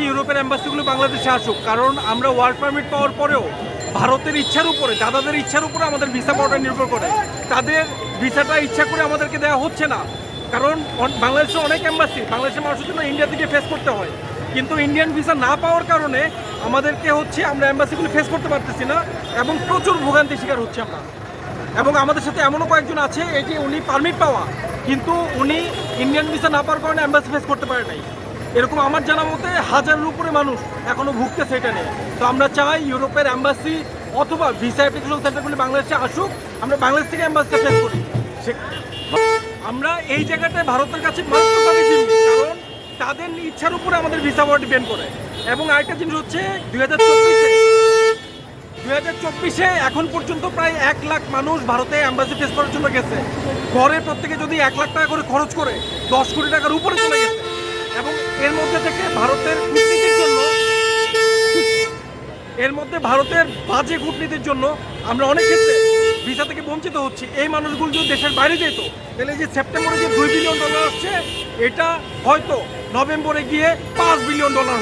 ইউরোপের অ্যাম্বাসিগুলো বাংলাদেশে আসুক, কারণ আমরা ওয়ার্ক পারমিট পাওয়ার পরেও ভারতের ইচ্ছার উপরে, দাদাদের ইচ্ছার উপরে আমাদের ভিসা পাওয়াটা নির্ভর করে। তাদের ভিসাটা ইচ্ছা করে আমাদেরকে দেওয়া হচ্ছে না, কারণ বাংলাদেশে অনেক অ্যাম্বাসি বাংলাদেশের মানুষের জন্য ইন্ডিয়া থেকে ফেস করতে হয়, কিন্তু ইন্ডিয়ান ভিসা না পাওয়ার কারণে আমাদেরকে আমরা অ্যাম্বাসিগুলো ফেস করতে পারতেছি না এবং প্রচুর ভোগান্তি শিকার হচ্ছে আমরা। এবং আমাদের সাথে এমনও কয়েকজন আছে এটি উনি পারমিট পাওয়া, কিন্তু উনি ইন্ডিয়ান ভিসা না পাওয়ার কারণে অ্যাম্বাসি ফেস করতে পারে নাই। এরকম আমার জানা মতে 1000-এর উপরে মানুষ এখনও ভুগতেছে এটা নিয়ে। তো আমরা চাই ইউরোপের অ্যাম্বাসি অথবা ভিসা অ্যাপ্লিকেশন সেন্টারগুলি বাংলাদেশে আসুক, আমরা বাংলাদেশ থেকে অ্যাম্বাসিটা ফেস করি। আমরা এই জায়গাটায় ভারতের কাছে মারাত্মকভাবে জিম্মি, কারণ তাদের ইচ্ছার উপরে আমাদের ভিসা পাওয়া ডিপেন্ড করে। এবং আরেকটা জিনিস হচ্ছে 2024-এ এখন পর্যন্ত প্রায় 1 লাখ মানুষ ভারতে অ্যাম্বাসি ফেস করার জন্য গেছে। ঘরে প্রত্যেকে যদি 1 লাখ টাকা করে খরচ করে 10 কোটি টাকার উপরে চলে গেছে। এবং এর মধ্যে থেকে ভারতের বাজে কূটনীতির জন্য আমরা অনেক ক্ষেত্রে ভিসা থেকে বঞ্চিত হচ্ছি। এই মানুষগুলো যদি দেশের বাইরে যেত, তাহলে যে সেপ্টেম্বরে যে $2 বিলিয়ন আসছে, এটা হয়তো নভেম্বরে গিয়ে $5 বিলিয়ন হতো।